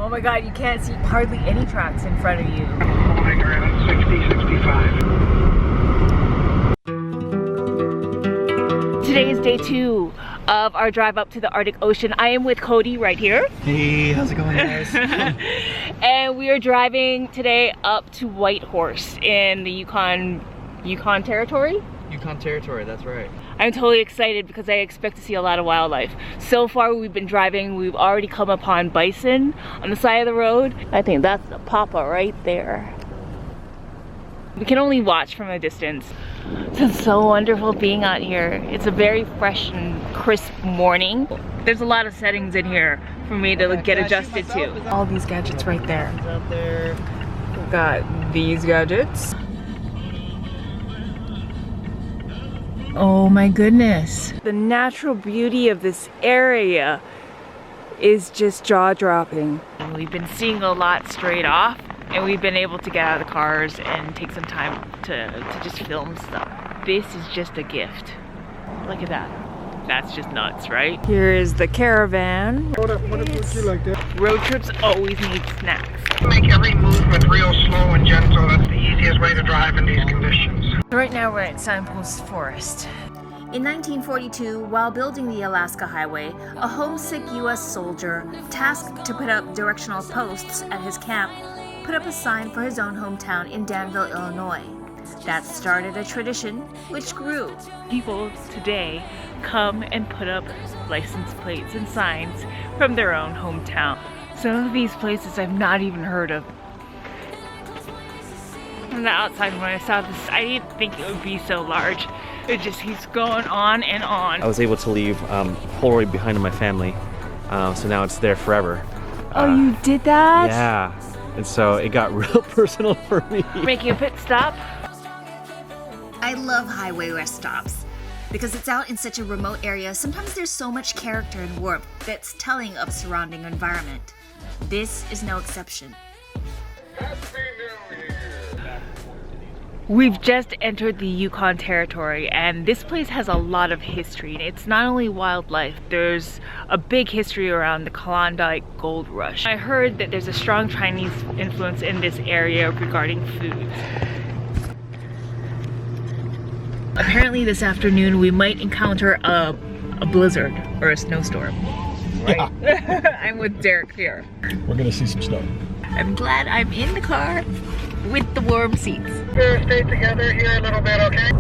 Oh my god, you can't see hardly any tracks in front of you. Holding around 60, 65. Today is day 2 of our drive up to the Arctic Ocean. I am with Cody right here. Hey, how's it going, guys? And we are driving today up to Whitehorse in the Yukon territory? Yukon territory, that's right. I'm totally excited because I expect to see a lot of wildlife. So far we've been driving, we've already come upon bison on the side of the road. I think that's the papa right there. We can only watch from a distance. It's so wonderful being out here. It's a very fresh and crisp morning. There's a lot of settings in here for me to get adjusted to. All these gadgets right there. Up there. We've got these gadgets. Oh my goodness. The natural beauty of this area is just jaw-dropping. We've been seeing a lot straight off, and we've been able to get out of the cars and take some time to just film stuff. This is just a gift. Look at that. That's just nuts, right? Here is the caravan. What would you like that? Road trips always need snacks. Make every movement real slow and gentle. That's the easiest way to drive in these conditions. Right now we're at Signpost Forest. In 1942, while building the Alaska Highway, a homesick U.S. soldier, tasked to put up directional posts at his camp, put up a sign for his own hometown in Danville, Illinois. That started a tradition which grew. People today come and put up license plates and signs from their own hometown. Some of these places I've not even heard of. From the outside, when I saw this, I didn't think it would be so large. It just keeps going on and on. I was able to leave Polaroid behind in my family, so now it's there forever. Oh, you did that? Yeah, and so it got real personal for me. Making a pit stop. I love highway rest stops. Because it's out in such a remote area, sometimes there's so much character and warmth that's telling of surrounding environment. This is no exception. We've just entered the Yukon territory, and this place has a lot of history. It's not only wildlife, there's a big history around the Klondike gold rush. I heard that there's a strong Chinese influence in this area regarding food. Apparently this afternoon we might encounter a blizzard or a snowstorm. Right? Yeah. I'm with Derek here. We're gonna see some snow. I'm glad I'm in the car with the warm seats. Stay together here a little bit, okay?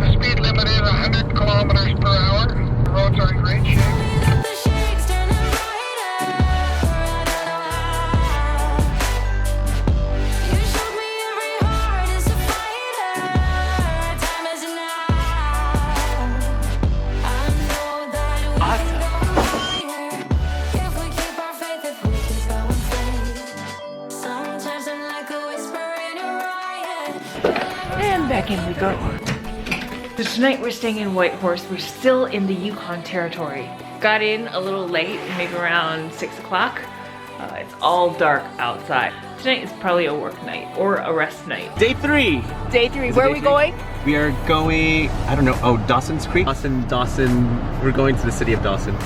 The speed limit is 100 kilometers per hour. The roads are in great shape. Back in we go. So tonight we're staying in Whitehorse. We're still in the Yukon territory. Got in a little late, maybe around 6 o'clock. It's all dark outside. Tonight is probably a work night or a rest night. Day 3. Day 3. Where are we going? We are going, I don't know, oh, Dawson's Creek? Dawson, we're going to the city of Dawson.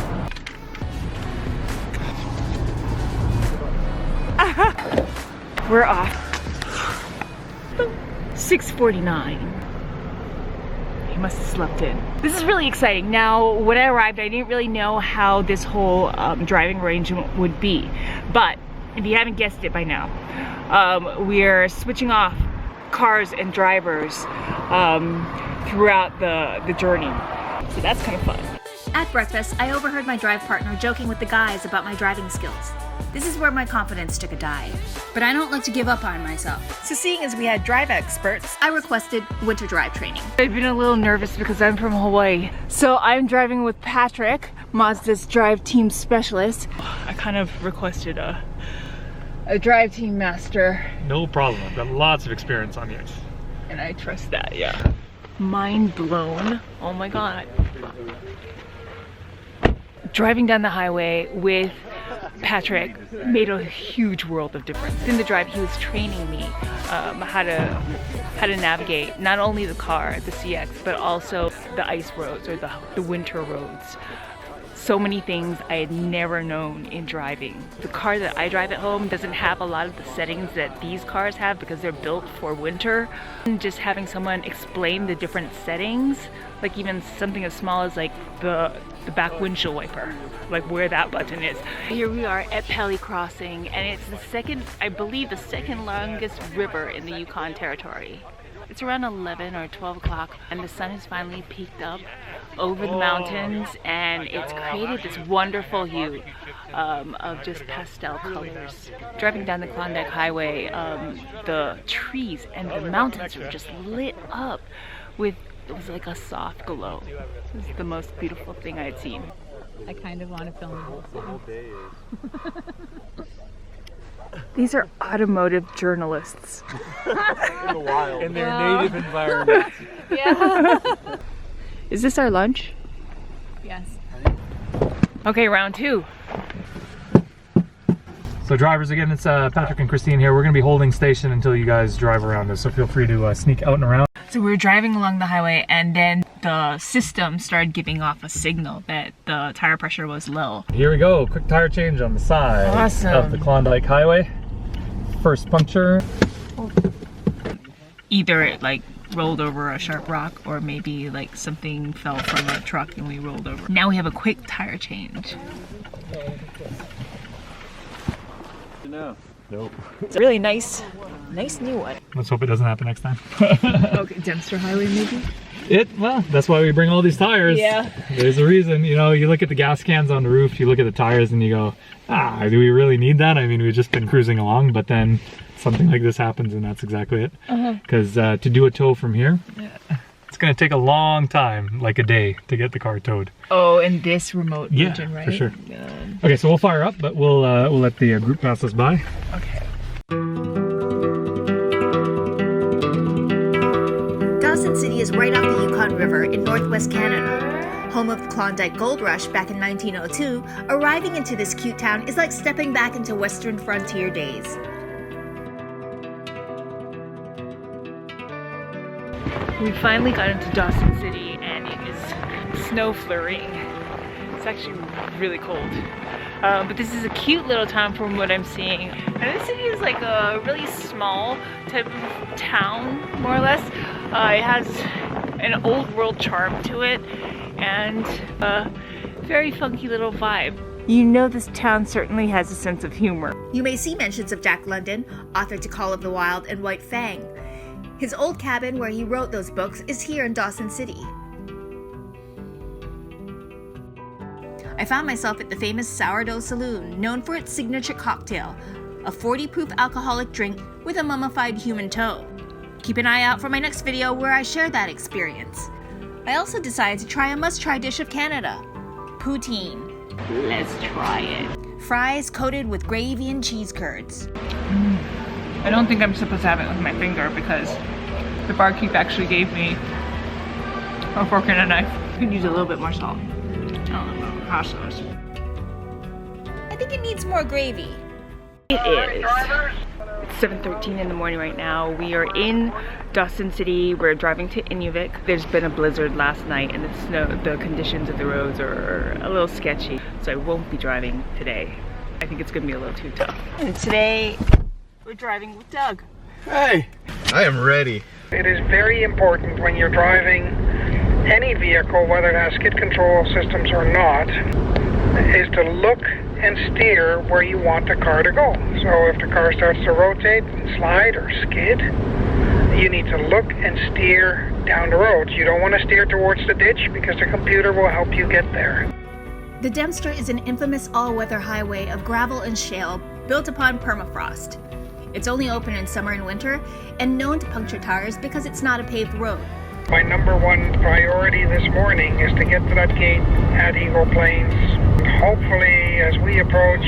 We're off. 6:49. He must have slept in. This is really exciting. Now, when I arrived, I didn't really know how this whole driving arrangement would be. But if you haven't guessed it by now, we're switching off cars and drivers throughout the journey. So that's kind of fun. At breakfast, I overheard my drive partner joking with the guys about my driving skills. This is where my confidence took a dive. But I don't like to give up on myself. So seeing as we had drive experts, I requested winter drive training. I've been a little nervous because I'm from Hawaii. So I'm driving with Patrick, Mazda's drive team specialist. I kind of requested a drive team master. No problem. I've got lots of experience on yours. And I trust that, yeah. Mind blown. Oh my God. Driving down the highway with Patrick made a huge world of difference. In the drive, he was training me how to navigate not only the car, the CX, but also the ice roads or the winter roads. so many things I had never known in driving. The car that I drive at home doesn't have a lot of the settings that these cars have because they're built for winter. And just having someone explain the different settings, like even something as small as like the back windshield wiper, like where that button is. Here we are at Pelly Crossing, and it's the second, I believe the second longest river in the Yukon territory. It's around 11 or 12 o'clock and the sun has finally peaked up over the mountains, and it's created this wonderful hue of just pastel colors. Driving down the Klondike Highway, the trees and the mountains were just lit up with, it was like a soft glow. It was the most beautiful thing I'd seen. I kind of want to film the whole thing. These are automotive journalists. In the wild. In their native environment. Yeah. Is this our lunch? Yes. Okay, round two. So drivers, again, it's Patrick and Christine here. We're going to be holding station until you guys drive around us, so feel free to sneak out and around. So we were driving along the highway, and then the system started giving off a signal that the tire pressure was low. Here we go, quick tire change on the side of the Klondike Highway. First puncture. Either it like rolled over a sharp rock, or maybe like something fell from a truck and we rolled over. Now we have a quick tire change. Nope. It's a really nice new one. Let's hope it doesn't happen next time. Okay, Dempster Highway maybe? Well, that's why we bring all these tires. Yeah. There's a reason, you know, you look at the gas cans on the roof, you look at the tires and you go, do we really need that? I mean, we've just been cruising along, but then something like this happens and that's exactly it. Because to do a tow from here, it's gonna take a long time, like a day, to get the car towed. Oh, and this remote region, right? For sure. Okay, so we'll fire up, but we'll let the group pass us by. Okay. Dawson City is right off the Yukon River in northwest Canada. Home of the Klondike Gold Rush back in 1902, arriving into this cute town is like stepping back into Western frontier days. We finally got into Dawson City, and it is snow flurrying. It's actually really cold. But this is a cute little town from what I'm seeing. And this city is like a really small type of town, more or less. It has an old world charm to it and a very funky little vibe. You know, this town certainly has a sense of humor. You may see mentions of Jack London, author to Call of the Wild and White Fang. His old cabin where he wrote those books is here in Dawson City. I found myself at the famous Sourdough Saloon, known for its signature cocktail, a 40-proof alcoholic drink with a mummified human toe. Keep an eye out for my next video where I share that experience. I also decided to try a must-try dish of Canada, poutine. Let's try it. Fries coated with gravy and cheese curds. I don't think I'm supposed to have it with my finger because the barkeep actually gave me a fork and a knife. You could use a little bit more salt. I think it needs more gravy. It is. It's 7:13 in the morning right now. We are in Dawson City. We're driving to Inuvik. There's been a blizzard last night and the conditions of the roads are a little sketchy. So I won't be driving today. I think it's gonna be a little too tough. And today we're driving with Doug. Hey, I am ready. It is very important when you're driving any vehicle, whether it has skid control systems or not, is to look and steer where you want the car to go. So if the car starts to rotate and slide or skid, you need to look and steer down the road. You don't want to steer towards the ditch because the computer will help you get there. The Dempster is an infamous all-weather highway of gravel and shale built upon permafrost. It's only open in summer and winter and known to puncture tires because it's not a paved road. My number one priority this morning is to get to that gate at Eagle Plains. Hopefully, as we approach,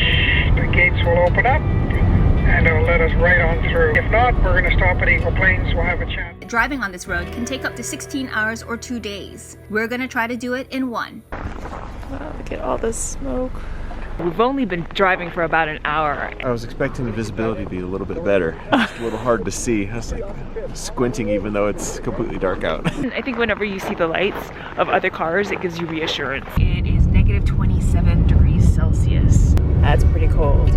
the gates will open up and it'll let us right on through. If not, we're going to stop at Eagle Plains. We'll have a chat. Driving on this road can take up to 16 hours or 2 days. We're going to try to do it in one. Wow, look at all this smoke. We've only been driving for about an hour. I was expecting the visibility to be a little bit better. It's a little hard to see. I was like squinting even though it's completely dark out. I think whenever you see the lights of other cars, it gives you reassurance. It is negative 27 degrees Celsius. That's pretty cold.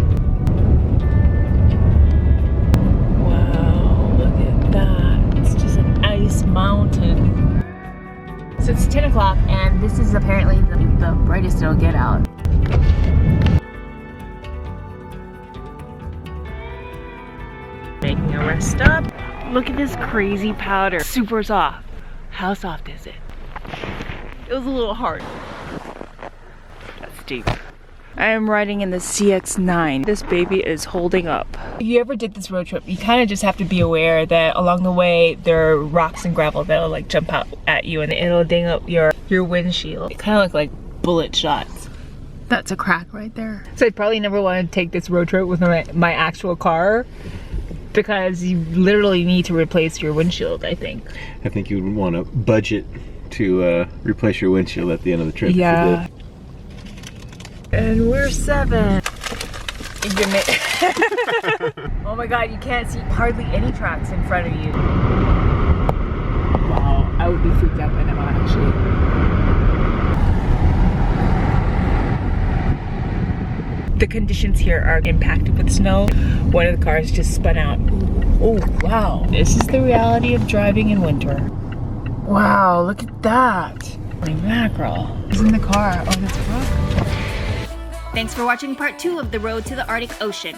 Wow, look at that. It's just an ice mountain. So it's 10 o'clock and this is apparently the brightest it'll get out. Making a rest stop. Look at this crazy powder. Super soft. How soft is it? It was a little hard. That's deep. I am riding in the CX-9. This baby is holding up. If you ever did this road trip, you kind of just have to be aware that along the way there are rocks and gravel that'll like jump out at you and it'll ding up your windshield. It kind of look like bullet shots. That's a crack right there. So I'd probably never want to take this road trip with my actual car because you literally need to replace your windshield, I think. I think you would want to budget to replace your windshield at the end of the trip. Yeah. And we're 7. Oh my god, you can't see hardly any tracks in front of you. Wow, I would be freaked out by now actually. The conditions here are impacted with snow. One of the cars just spun out. Oh wow, this is the reality of driving in winter. Wow, look at that. Holy mackerel. Who's in the car? Oh, that's Brooke. Thanks for watching part 2 of The Road to the Arctic Ocean.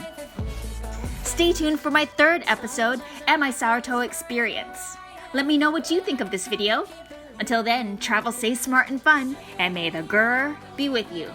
Stay tuned for my 3rd episode and my sourdough experience. Let me know what you think of this video. Until then, travel safe, smart, and fun, and may the GRRR be with you.